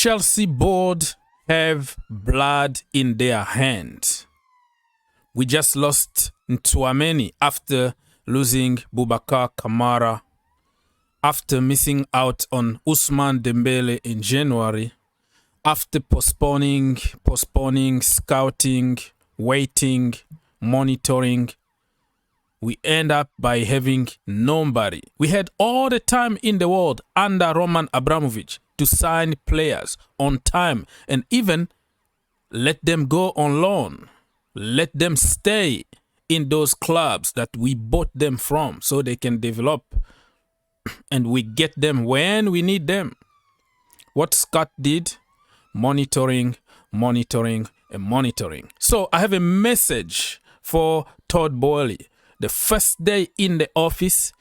Chelsea board have blood in their hands. We just lost Tchouameni after losing Boubacar Kamara, after missing out on Ousmane Dembele in January, after postponing, scouting, waiting, monitoring. We end up by having nobody. We had all the time in the world under Roman Abramovich to sign players on time and even let them go on loan. Let them stay in those clubs that we bought them from so they can develop and we get them when we need them. What Scott did, monitoring. So I have a message for Todd Boehly. The first day in the office,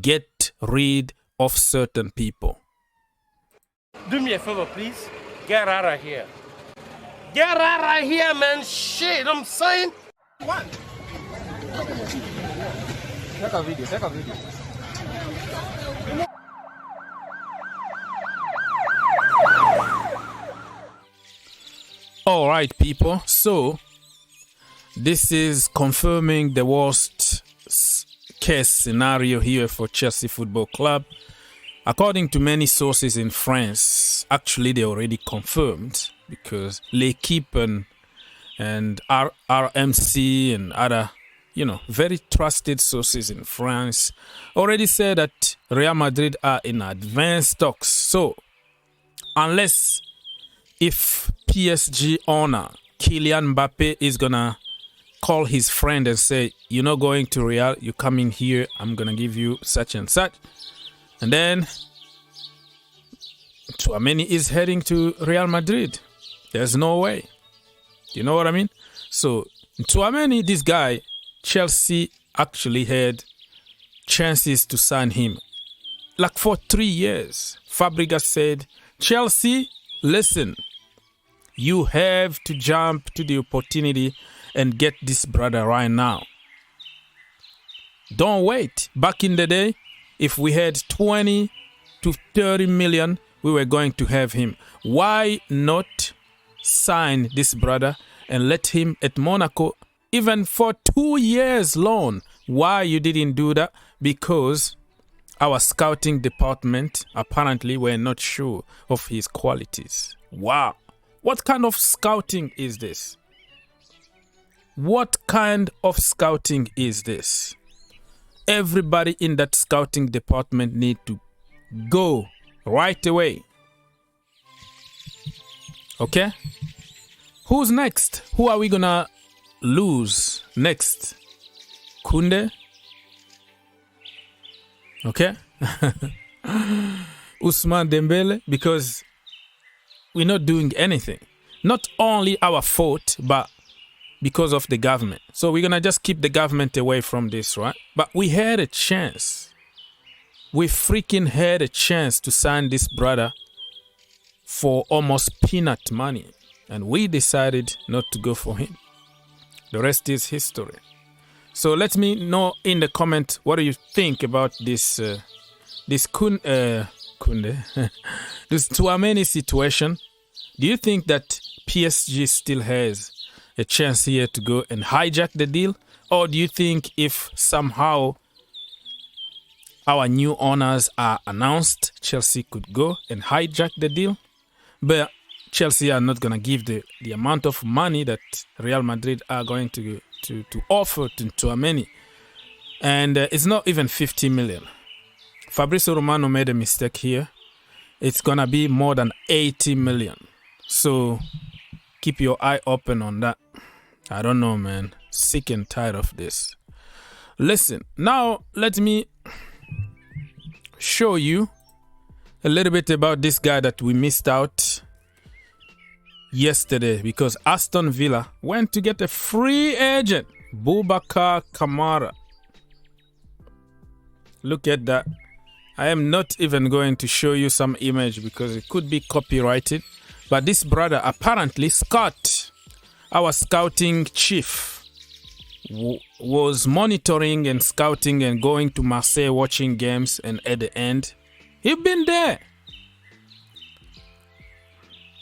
get rid of certain people. Do me a favor, please. Get out of here. Get out of here, man. Shit, I'm saying. What? Take a video. All right, people. So, this is confirming the worst case scenario here for Chelsea Football Club. According to many sources in France, actually they already confirmed because L'Equipe and RMC and other, very trusted sources in France already said that Real Madrid are in advanced talks. So, unless if PSG owner Kylian Mbappe is gonna call his friend and say, you're not going to Real, you come in here, I'm gonna give you such and such. And then Tchouameni is heading to Real Madrid. There's no way. You know what I mean? So Tchouameni, this guy, Chelsea actually had chances to sign him. Like for 3 years. Fabregas said, Chelsea, listen, you have to jump to the opportunity and get this brother right now. Don't wait. Back in the day, if we had 20 to 30 million, we were going to have him. Why not sign this brother and let him at Monaco even for 2 years loan? Why you didn't do that? Because our scouting department apparently were not sure of his qualities. Wow. What kind of scouting is this? What kind of scouting is this? Everybody in that scouting department need to go right away. Okay? Who's next? Who are we gonna lose next? Kounde? Okay? Ousmane Dembele? Because we're not doing anything. Not only our fault, but because of the government. So we're gonna just keep the government away from this, right? But we had a chance. We freaking had a chance to sign this brother for almost peanut money. And we decided not to go for him. The rest is history. So let me know in the comment, what do you think about this Kounde, this Tchouameni situation? Do you think that PSG still has a chance here to go and hijack the deal? Or do you think if somehow our new owners are announced, Chelsea could go and hijack the deal? But Chelsea are not going to give the amount of money that Real Madrid are going to offer to Tchouameni. And it's not even 50 million. Fabrizio Romano made a mistake here. It's going to be more than 80 million. So keep your eye open on that. I don't know, man. Sick and tired of this. Listen, now let me show you a little bit about this guy that we missed out yesterday because Aston Villa went to get a free agent, Boubacar Kamara. Look at that. I am not even going to show you some image because it could be copyrighted. But this brother, apparently Scott, our scouting chief, was monitoring and scouting and going to Marseille watching games, and at the end, he'd been there.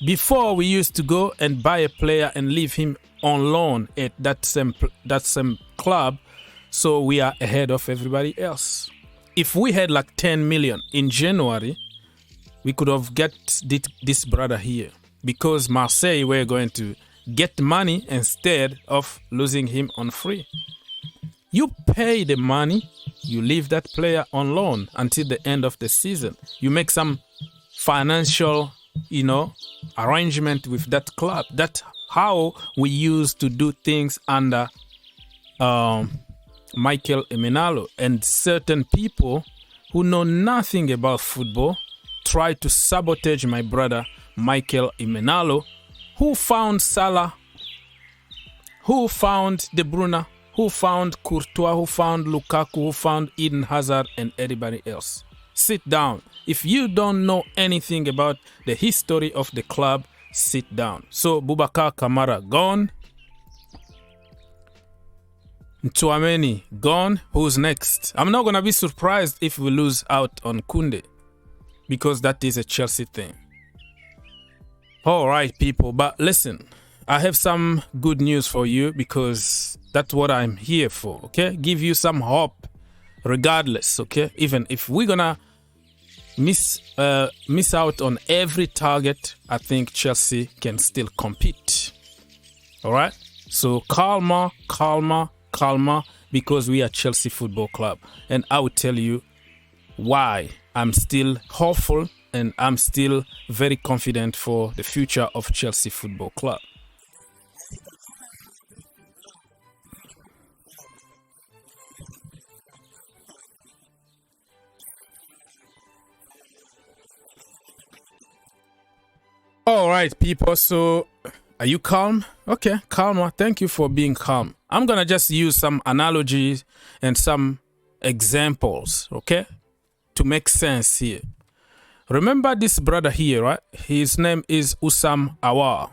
Before, we used to go and buy a player and leave him on loan at that same club, so we are ahead of everybody else. If we had like 10 million in January, we could have get this brother here, because Marseille were going to get money instead of losing him on free. You pay the money, you leave that player on loan until the end of the season. You make some financial, arrangement with that club. That's how we used to do things under Michael Emenalo. And certain people who know nothing about football try to sabotage my brother Michael Emenalo, who found Salah, who found De Bruyne, who found Courtois, who found Lukaku, who found Eden Hazard, and everybody else. Sit down. If you don't know anything about the history of the club, sit down. So Boubacar Kamara gone. Tchouameni gone. Who's next? I'm not going to be surprised if we lose out on Kounde, because that is a Chelsea thing. All right, people. But listen, I have some good news for you, because that's what I'm here for, okay? Give you some hope regardless, okay? Even if we're gonna miss out on every target, I think Chelsea can still compete. All right? So calma, because we are Chelsea Football Club. And I will tell you why I'm still hopeful and I'm still very confident for the future of Chelsea Football Club. All right, people. So, are you calm? Okay, calm. Thank you for being calm. I'm going to just use some analogies and some examples, okay, to make sense here. Remember this brother here, right? His name is Usam Awar.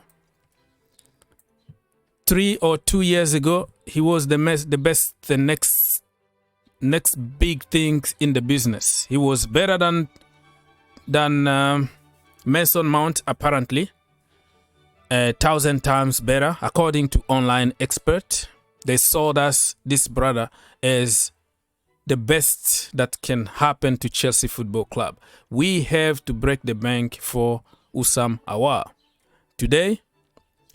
3 or 2 years ago, he was the next big things in the business. He was better than Mason Mount, apparently 1,000 times better, according to online expert. They saw this brother as the best that can happen to Chelsea Football Club. We have to break the bank for Usam Awar. Today,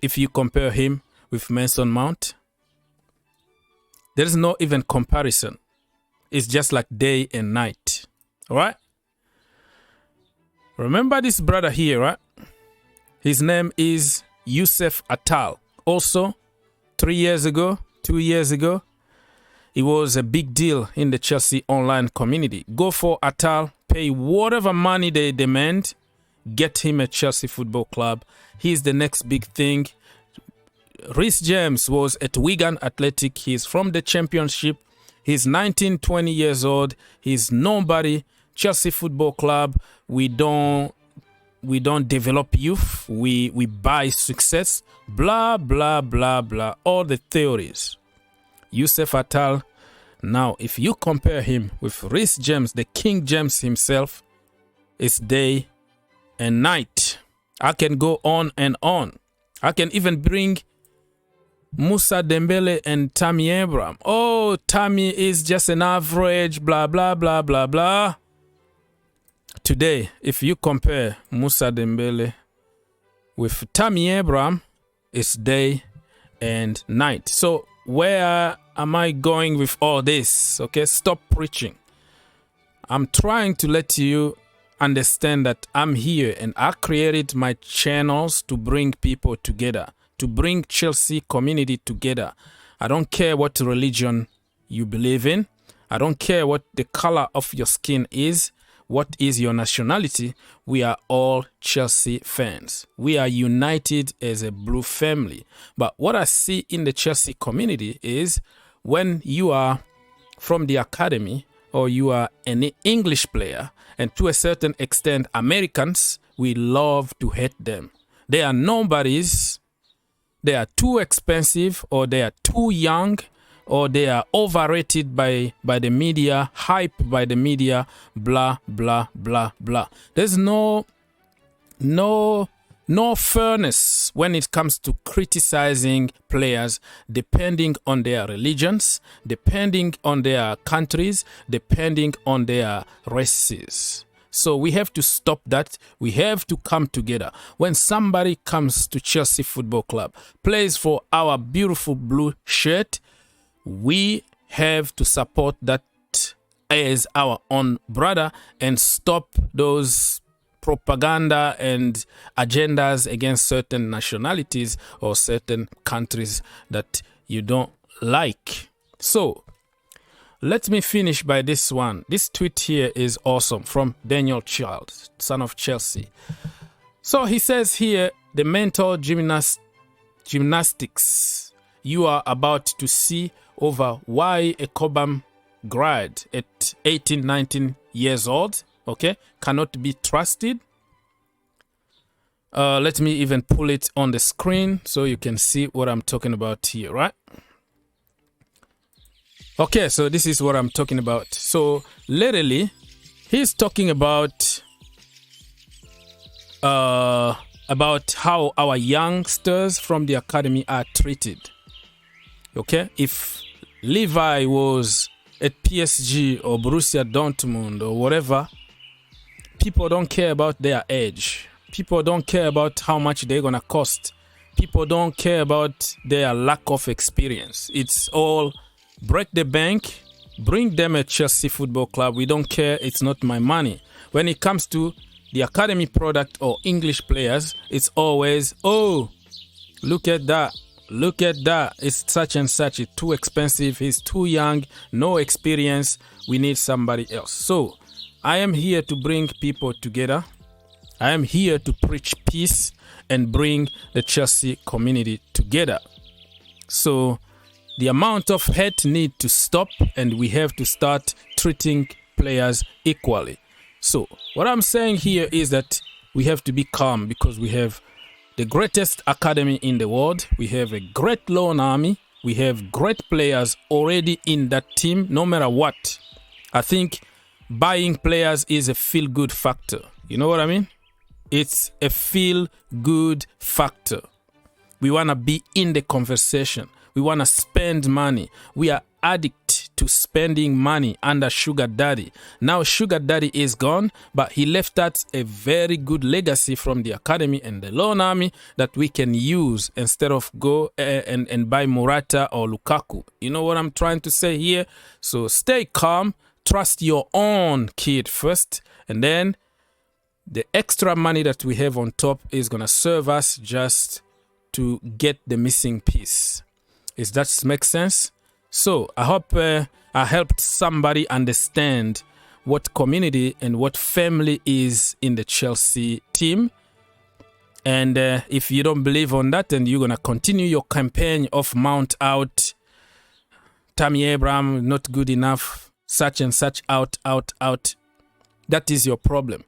if you compare him with Mason Mount, there is no even comparison. It's just like day and night. All right? Remember this brother here, right? His name is Youssef Attal. Also, 2 years ago, he was a big deal in the Chelsea online community. Go for Attal, pay whatever money they demand, get him a Chelsea Football Club. He's the next big thing. Reece James was at Wigan Athletic. He's from the Championship. He's 19, 20 years old. He's nobody. Chelsea Football Club, we don't develop youth, we buy success, blah blah blah blah, all the theories. Youssef Attal, now if you compare him with Reece James, the King James himself, it's day and night. I can go on and on. I can even bring Moussa Dembele and Tammy Abraham. Oh, Tammy is just an average, blah blah blah blah blah. Today, if you compare Moussa Dembele with Tammy Abraham, it's day and night. So where am I going with all this? Okay, stop preaching. I'm trying to let you understand that I'm here and I created my channels to bring people together, to bring Chelsea community together. I don't care what religion you believe in. I don't care what the color of your skin is. What is your nationality? We are all Chelsea fans. We are united as a blue family. But what I see in the Chelsea community is when you are from the academy or you are an English player, and to a certain extent Americans, we love to hate them. They are nobodies. They are too expensive, or they are too young, or they are overrated by the media, hyped by the media, blah, blah, blah, blah. There's no no fairness when it comes to criticizing players depending on their religions, depending on their countries, depending on their races. So we have to stop that. We have to come together. When somebody comes to Chelsea Football Club, plays for our beautiful blue shirt, we have to support that as our own brother and stop those propaganda and agendas against certain nationalities or certain countries that you don't like. So let me finish by this one. This tweet here is awesome from Daniel Child, son of Chelsea. So he says here, the mental gymnastics you are about to see over why a Cobham grad at 18, 19 years old, okay, cannot be trusted. Let me even pull it on the screen so you can see what I'm talking about here, right? Okay, so this is what I'm talking about. So literally, he's talking about how our youngsters from the academy are treated. Okay, if Levi was at PSG or Borussia Dortmund or whatever, people don't care about their age. People don't care about how much they're gonna cost. People don't care about their lack of experience. It's all break the bank, bring them at Chelsea Football Club. We don't care. It's not my money. When it comes to the academy product or English players, it's always, oh, look at that. Look at that. It's such and such. It's too expensive. He's too young. No experience. We need somebody else. So I am here to bring people together. I am here to preach peace and bring the Chelsea community together. So the amount of hate need to stop, and we have to start treating players equally. So what I'm saying here is that we have to be calm because we have the greatest academy in the world. We have a great loan army. We have great players already in that team, no matter what. I think buying players is a feel-good factor. You know what I mean? It's a feel-good factor. We want to be in the conversation. We want to spend money. We are addicted to spending money under Sugar Daddy. Now Sugar Daddy is gone, but he left us a very good legacy from the academy and the loan army that we can use instead of go and buy Morata or Lukaku. You know what I'm trying to say here? So stay calm, trust your own kid first, and then the extra money that we have on top is going to serve us just to get the missing piece. Does that make sense? So I hope I helped somebody understand what community and what family is in the Chelsea team. And if you don't believe on that, then you're going to continue your campaign of Mount out, Tammy Abraham, not good enough, such and such, out. That is your problem.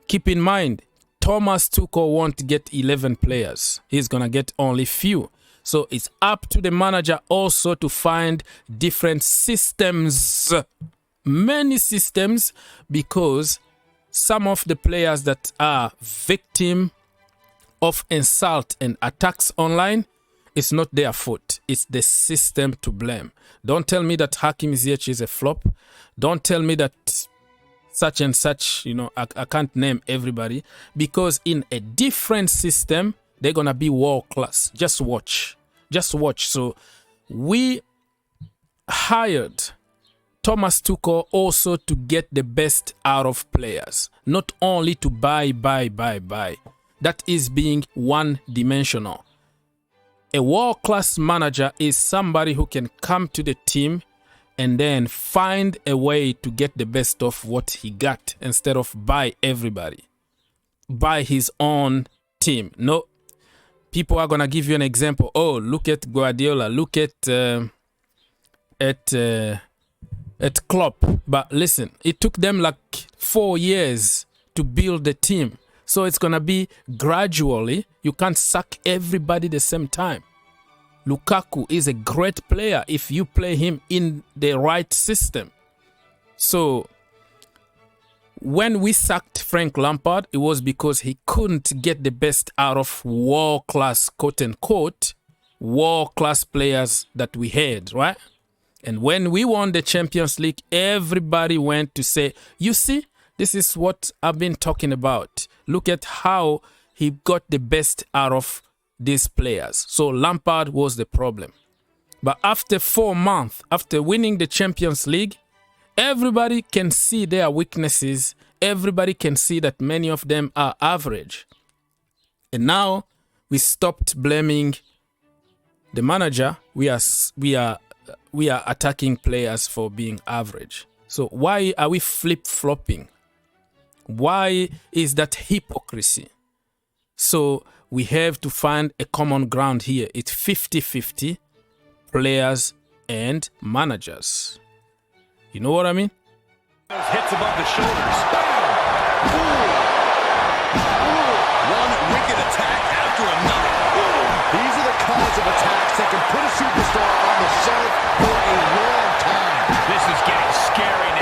Keep in mind, Thomas Tuchel won't get 11 players. He's going to get only few. So it's up to the manager also to find different systems, many systems, because some of the players that are victim of insult and attacks online, it's not their fault. It's the system to blame. Don't tell me that Hakim Ziyech is a flop. Don't tell me that such and such, you know, I can't name everybody, because in a different system, they're going to be world class. Just watch. So we hired Thomas Tuchel also to get the best out of players, not only to buy. That is being one-dimensional. A world-class manager is somebody who can come to the team and then find a way to get the best of what he got instead of buy everybody. Buy his own team. No, people are going to give you an example. Oh, look at Guardiola. Look at Klopp. But listen, it took them like 4 years to build the team. So it's going to be gradually. You can't sack everybody the same time. Lukaku is a great player if you play him in the right system. So when we sacked Frank Lampard, it was because he couldn't get the best out of world-class, quote-unquote, world-class players that we had, right? And when we won the Champions League, everybody went to say, you see, this is what I've been talking about. Look at how he got the best out of these players. So Lampard was the problem. But after 4 months, after winning the Champions League, everybody can see their weaknesses. Everybody can see that many of them are average. And now we stopped blaming the manager. We are attacking players for being average. So why are we flip-flopping? Why is that hypocrisy? So we have to find a common ground here. It's 50-50, players and managers. You know what I mean? Hits above the shoulders. Bam! One wicked attack after another. These are the kinds of attacks that can put a superstar on the shelf for a long time. This is getting scary now.